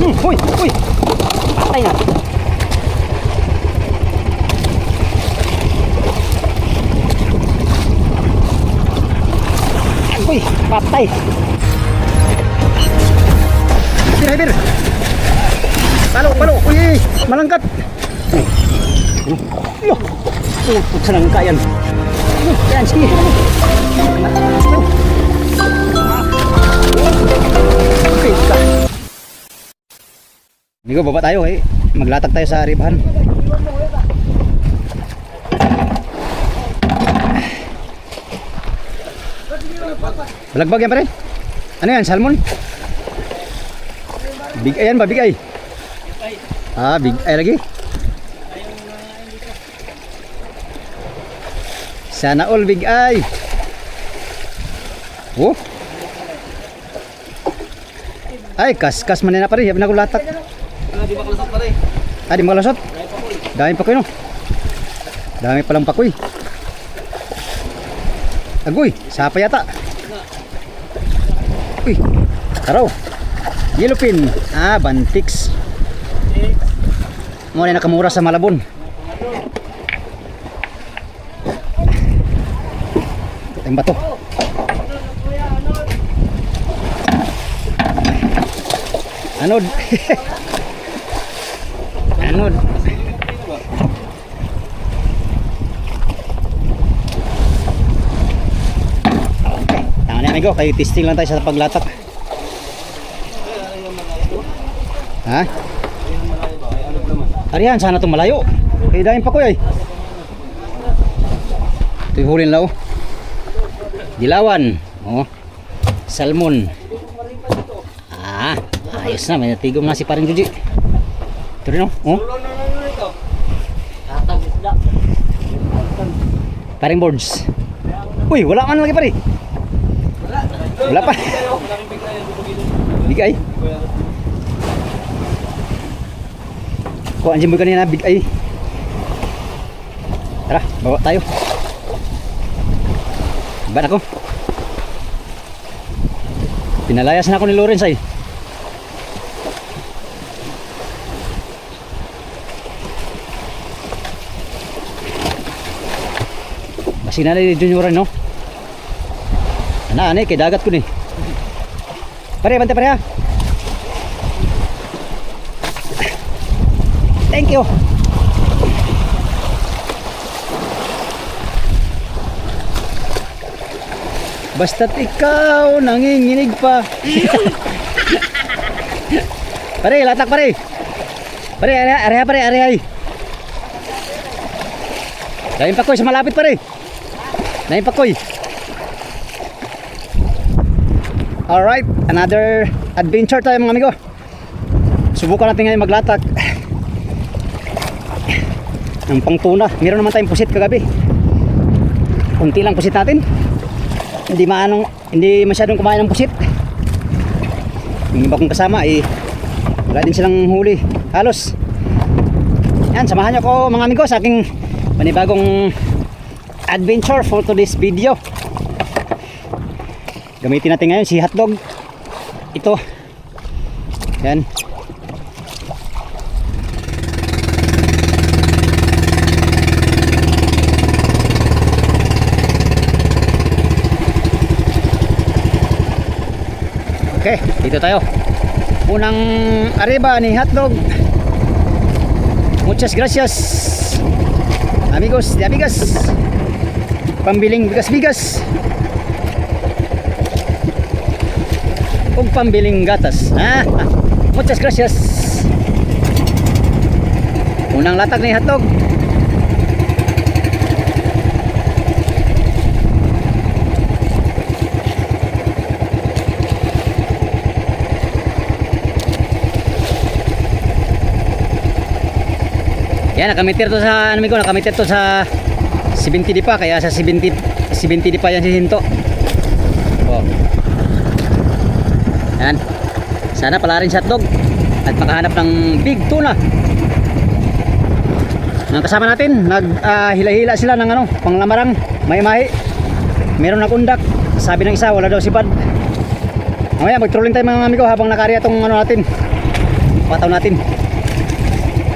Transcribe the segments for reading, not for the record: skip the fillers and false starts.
Uy, uy. Patay na. Uy, patay. Bir. Palo, palo. Uy, malangkat. Yo. Putok sa langka yan. Yan, sige. Okay, ka. Amigo, baba tayo eh. Maglatag tayo sa ribahan. Balagbag yan pare. Ano yan? Salmon? Big eye yan ba? Big eye? Ah, big eye lagi? Sana all big eye. Oh. Ay, kas man na pare. Yabi na ko latak. Di ba kalasot pare? Ah, di mo kalasot? Dami pakoy no? Dami palang pakoy. Agoy, sapa yata. Uy, taraw. Yellowfin. Ah, Bantix. Muna nakamura sa Malabon. Ang bato. Anod. Anod. Tangan na amigo, kayo testing lang tayo sa paglatak. Ha? Arihan, sana itong malayo. Kaya dahil pa ko ay. Ito yung hulin lao. Dilawan. Oh. Salmon. Ah, ayos na. May natigom na si paring Juji. Ito rin oh. Oh. Paring boards. Uy, wala man lagi pare. Wala pa. Bigay. Kung anjing mo kanina, big eye. Tara, bawa tayo. Ba't ako? Pinalayas na ako ni Lawrence ay. Basi na ni Junioran no? Ano, kay dagat ko ni. Pare, bante pare ha. Thank you. Basta't ikaw nanginginig pa. Pare, latak pare. Pare, area pare, area. Dahin pa koy sa malapit pare. Dahin pa koy. Alright, another adventure tayo mga amigo. Subukan natin ngayon maglatak. Ang pangtuna, meron naman tayong pusit kagabi. Kunti lang pusit natin. Hindi masyadong kumain ng pusit. Yung iba kong kasama wala din silang huli. Halos. Yan, samahan nyo ko mga amigo sa aking panibagong adventure for today's video. Gamitin natin ngayon si hotdog. Ito. Yan. Okay, dito tayo. Unang arriba ni hotdog. Muchas gracias amigos de amigas. Pambiling bigas-bigas ug pambiling gatas. Muchas gracias. Unang latag ni hotdog. Yan, nakamitir to sa nakamitir to sa 70 di pa, kaya sa 70 di pa yan si Hinto. Oh. Yan. Sana pala rin hotdog at makahanap ng big tuna. Ang kasama natin, hila-hila sila ng panglamarang, may-mahi. Meron nakundak. Sabi ng isa, wala daw si Bad. Mamaya mag-trolling tayo mga amigo habang nakariya tong natin. pataw natin.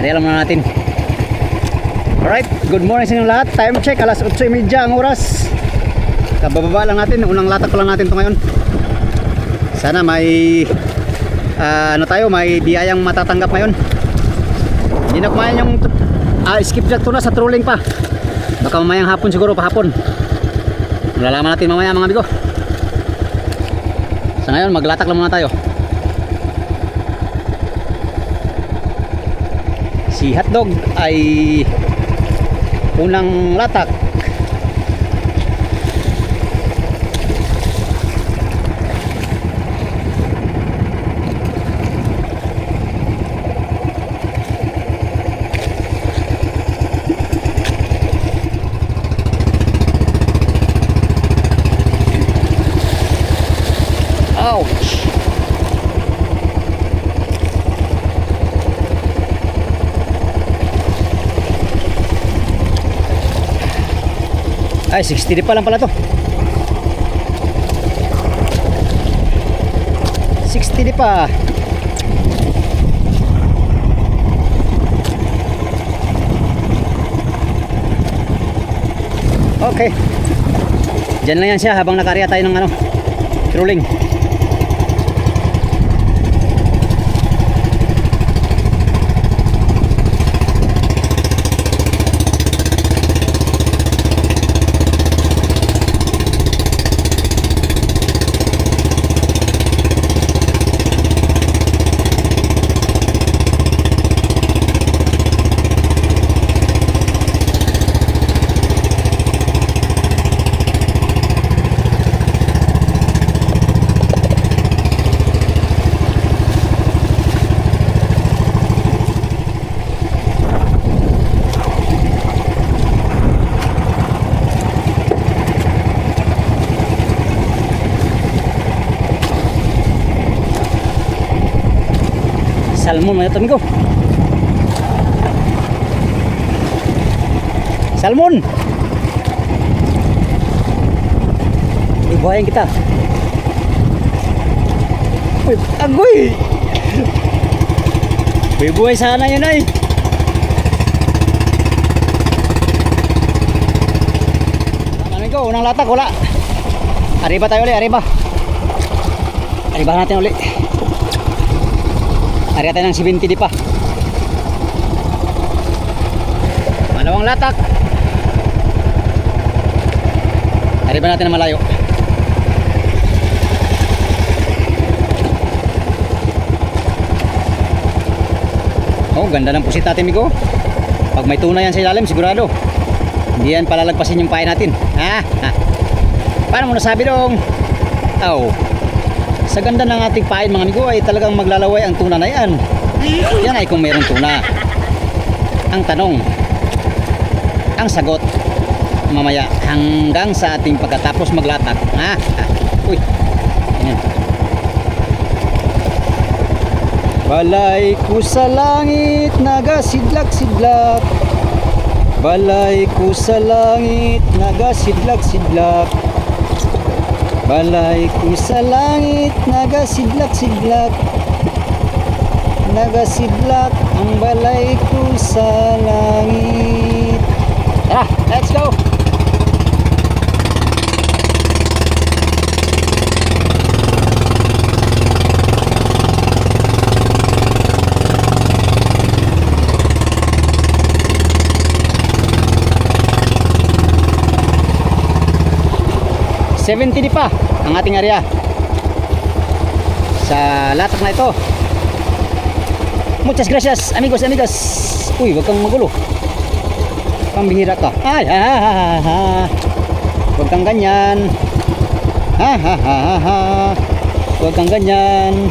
Alam na natin. Alright, good morning sa inyong lahat. Time check, alas 8:30 ang oras. Kabababa lang natin, unang latak pa lang natin ito ngayon. Sana may may biyayang matatanggap ngayon. Hindi na kumain yung skip jack tuna sa trolling pa. Baka mamayang hapon siguro, pahapon. Malalaman natin mamaya mga amigo. Sa ngayon, maglatak lang muna tayo. Si hotdog ay unang latak. Ouch! Ay, 60 pa lang pala to. 60 pa. Okay. Diyan lang yan siya habang nakarya tayo ng trolling. Salmon mga amigo. Salmon. Ibuhayin kita. Uy, agoy. Ibuhay sana yun ay. Amigo, unang latak wala. Arriba tayo ulit, arriba. Arriba natin ulit. Ariya tayo ng 70 di pa. Malawang latak. Ariba natin na malayo. Oh, ganda ng pusit natin, amigo. Pag may tuna yan sa ilalim, sigurado hindi yan palalagpasin yung pain natin. Paano mo nasabi dong? Oh, sa ganda ng ating pain mga amigo ay talagang maglalaway ang tuna na yan. Yan ay kung mayroong tuna. Ang tanong, ang sagot mamaya hanggang sa ating pagkatapos maglatak. Uy, ayan. Balay ko sa langit nagasidlak-sidlak. Balay ko sa langit nagasidlak-sidlak. Balay ko sa langit nagasidlak-sidlak. Nagasidlak ang balay ko sa langit. Tara, let's go! $70 pa ang ating area sa latak na ito. Muchas gracias amigos, amigas. Uy, wag kang magulo, pambihira ka. Ay, wag kang ganyan. Wag kang ganyan.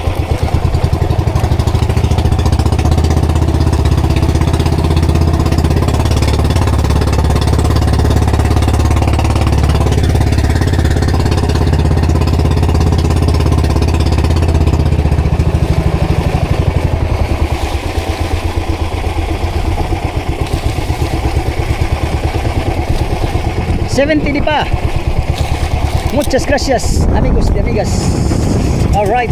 $70 pa. Muchas gracias amigos y amigas. All right.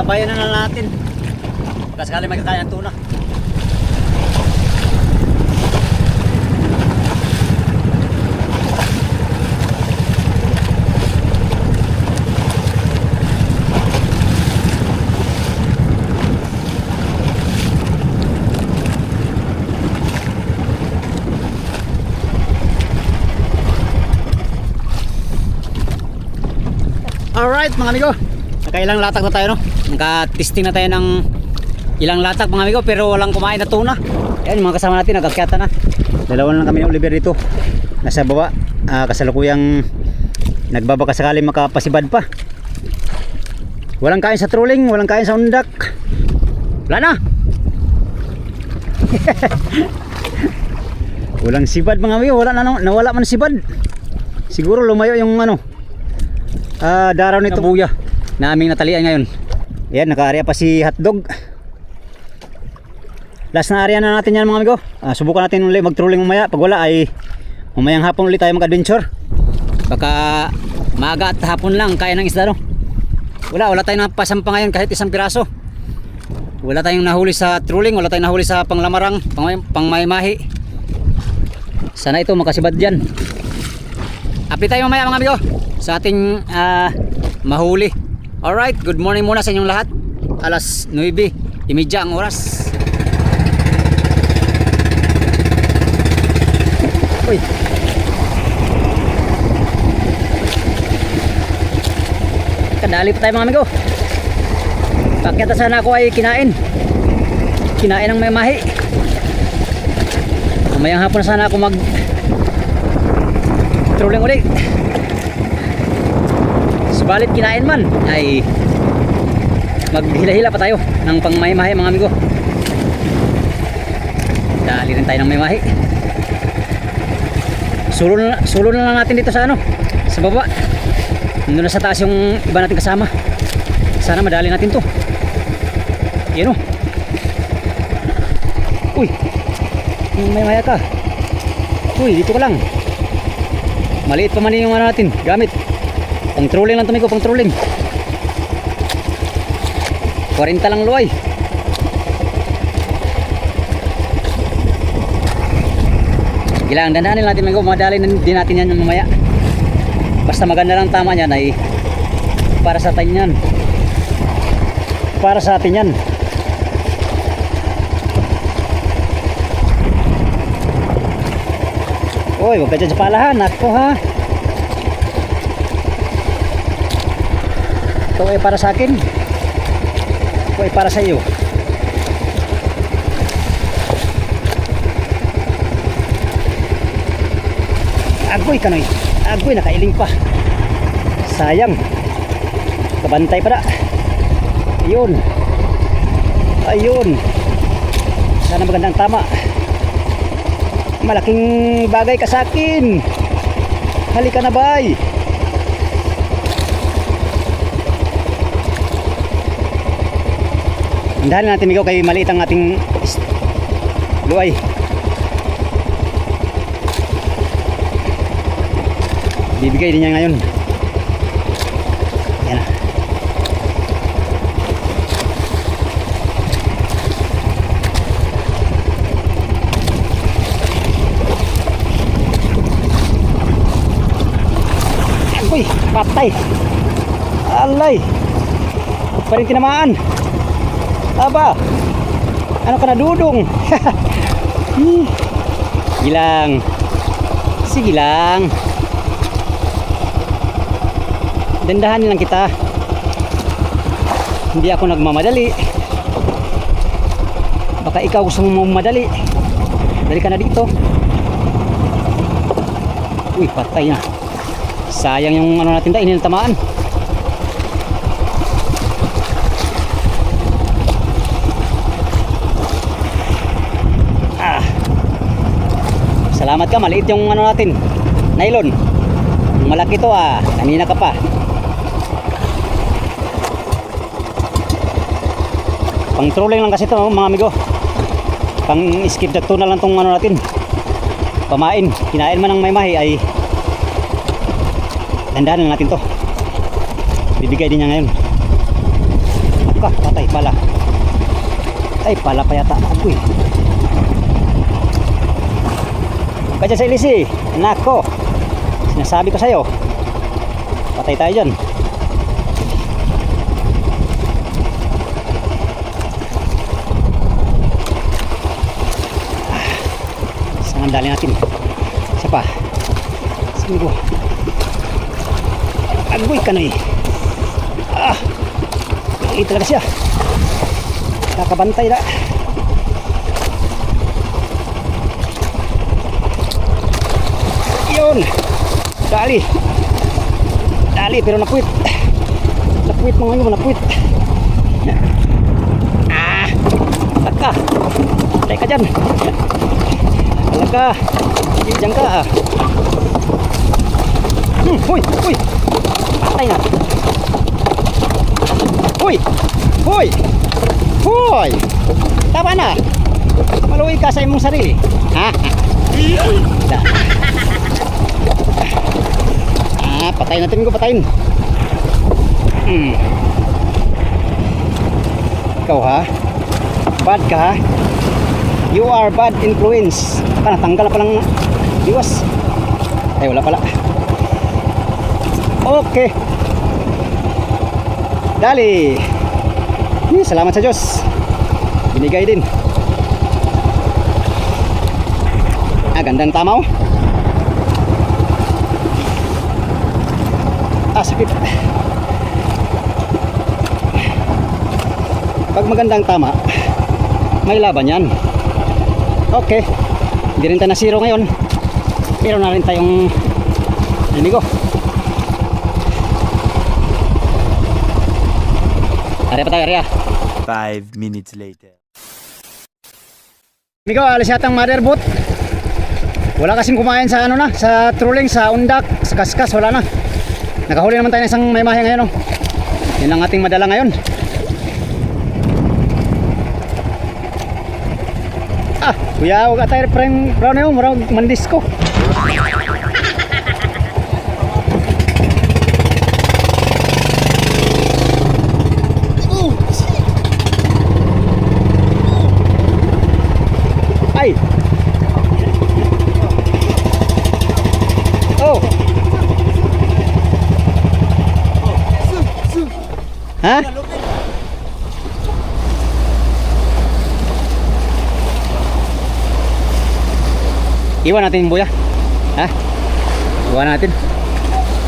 Sabayan na lang natin. Baka sakali may kakain ng tuna. Alright mga amigo, nakailang latak na tayo, no? Naka-testing na tayo ng ilang latak mga amigo, pero walang kumain na tuna. Ayan yung mga kasama natin, nagkakyata na. Dalawa lang kami ng Oliver dito, nasa baba, kasalukuyang nagbabaka sakali makapasibad pa. Walang kain sa trolling, walang kain sa undak. Wala na. Walang sibad mga amigo, wala na, nawala man sibad. Siguro lumayo yung daraw nito buya na aming natalian ngayon. Yan, naka-area pa si hotdog. Last na area na natin yan mga amigo. Subukan natin ulit mag-trolling mamaya. Pag wala ay mamayang hapon ulit tayo mag-adventure. Baka maaga at hapon lang kaya ng isda, no? Wala tayong napasampa ngayon kahit isang piraso. Wala tayong nahuli sa trolling, wala tayong nahuli sa panglamarang, pangmaymahi. Sana ito makasibad dyan. Update tayo mamaya mga amigo sa ating mahuli. Alright, good morning muna sa inyong lahat. Alas 9:30 ang oras. Uy, kadali pa tayo mga amigo. Pakyata sana ako ay kinain ng may mahi. Mamayang hapon na sana ako mag trolling ulit. Subalit kinain man ay maghila-hila pa tayo ng pangmaymahi mga amigo. Dali rin tayo ng maymahi. Sulo na lang natin dito sa sa baba. Nandun na sa taas yung iba natin kasama. Sana madali natin to. Yan o. Uy, may ka. Uy, dito ka lang. Maliit pa man yung natin gamit. Pang trolling lang tumigo, pang trolling. 40 lang luway. Kailangan dandanin natin mga madali din natin yan mamaya. Basta maganda lang tama niyan ay para sa atin yan. Para sa atin yan. Uy, huwag ka dyan sa palahan. Ako ha. Ito ay para sa akin. Ito ay para sa iyo. Agoy kanoy. Agoy, nakailing pa. Sayang. Kabantay pa na. Ayun. Ayun. Sana magandang tama. Malaking bagay ka sa akin. Halika na bay. Hindahan natin ikaw kay maliit ang ating luay. Bibigay din niya ngayon. Yan na. Uy, patay. Alay. Pa rin tinamaan. Aba. Ano ka na dudong? Gilang. Sige lang. Dandahan lang kita. Hindi ako nagmamadali. Baka ikaw gusto mo madali. Dali ka na dito. Uy, patay na. Sayang yung natin tayo, iniltamaan. Salamat ka, maliit yung natin. Nylon. Malaki to kanina ka pa. Pang trolling lang kasi to mga amigo. Pang skip na tuna lang tong natin. Pamain, kinain man ng maymahi ay dandahan lang natin to. Bibigay din niya ngayon. Ako. Pala. Ay, pala pa yata ako eh. Kaya sa ilisi, nako. Sinasabi ko sa'yo. Patay tayo dyan. Saan ang dali natin? Isa pa. Saan ko? Agoy ka na eh. Ah! Maliit talaga siya. Kakabantay na. Yun! Dali! Dali pero napuwit. Napuwit mga yun, napuwit. Ah! Taka! Patay ka dyan! Talaga! Diyan ka ah! Huy! Huy! Patay na! Huy! Huy! Huy! Tama na! Maluwi ka sa imong sarili. Ha? Patayin natin ko, patayin. Ikaw ha? Bad ka ha? You are bad influence. Natanggal na palang iwas. Ay wala pala. Okay. Dali. Salamat sa Diyos. Binigay din. Gandang tamaw. Sakit. Pag magandang tama, may laban yan. Okay. Hindi rin tayo na zero ngayon. Pero na rin tayong enemigo. Ari pa tayo, Ari. 5 minutes later. Amigo, alis yatang motherboard. Wala kasing kumain sa ano na, sa trolling, sa undak, sa kaskas, wala na. Nakahuli naman tayo ng isang may mahe ngayon. Yan ang ating madala ngayon. Kuya, huwag tayo preng brown na yun, marang mandisco. Ay! Oh! Ha? Iwan natin yung buya. Ha? Iwan natin.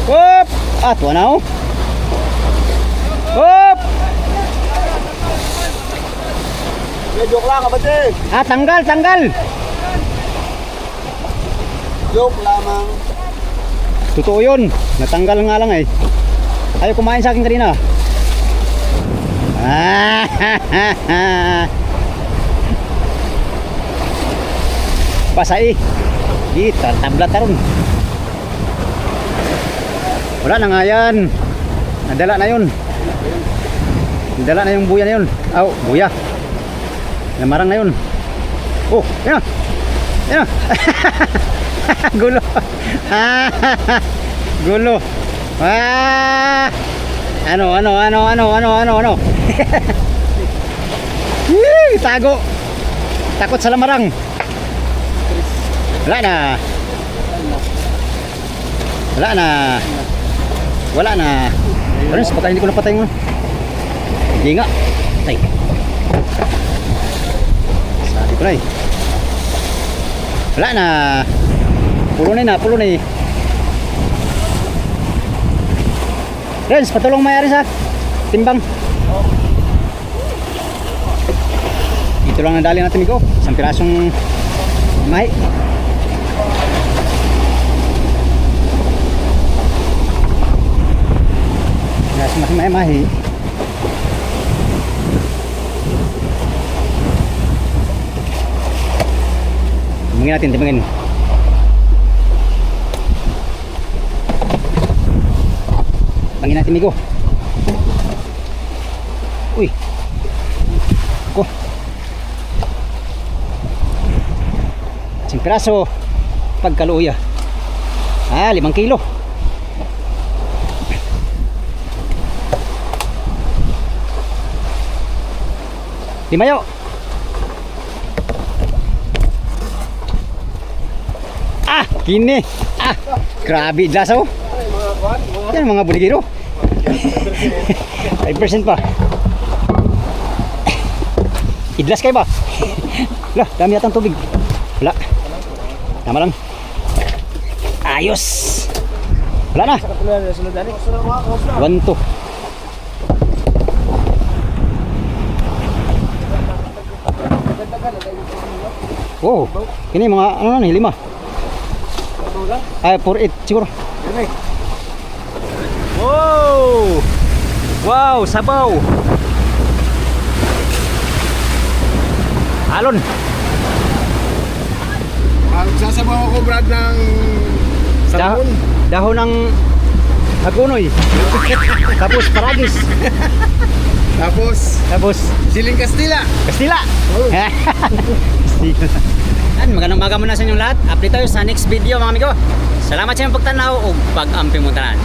Hop! Tuwa na ako. Hop! Joke lang kapatid. Tanggal, tanggal. Joke lamang. Totoo yun. Natanggal nga lang eh. Ayaw kumain sa akin kanina. Pasai. Kita tablat taron. Wala na nga yan. Nadala na yun. Nadala na yung buya na yun. Buya. Namarang na yun. Oh, yan na. Yan na. Gulo. Gulo. Ano. Tago. Takot sa lamarang. Wala na. Ano, patay, hindi ko napatay mo. Hindi nga. Patay. Sabi ko na eh. Wala na. Pulo na eh. Renz, patulong mayari sa timbang. Ito lang nadali natin ikaw. Isang pirasong mahi. Pirasong mahi. Timbangin natin. Timbangin natin migo. Uy. Ko. Isang piraso pagkaluya. 5 kilo. Timayo. Ah, kini. Ah, grabe idlas oh. Yan mga buligiro. 5% pa. Idlas kayo ba? Lah, dami yatang tubig. Wala. Tama lang. Ayos. Wala na. 1, 2. Wow, ini mga ano na 5. Ay, 4-8 siguro. Wow! Wow, sabaw. Alon. Sasabaw ako Brad ng sabon. Dahon ng hagunoy. Tapos paragis. Tapos siling Kastila. Kastila. Kastila. Yan, magandang umaga muna sa inyong lahat. Update tayo sa next video mga amigo. Salamat sa inyong pagtanaw o pag-ampi mo tanan.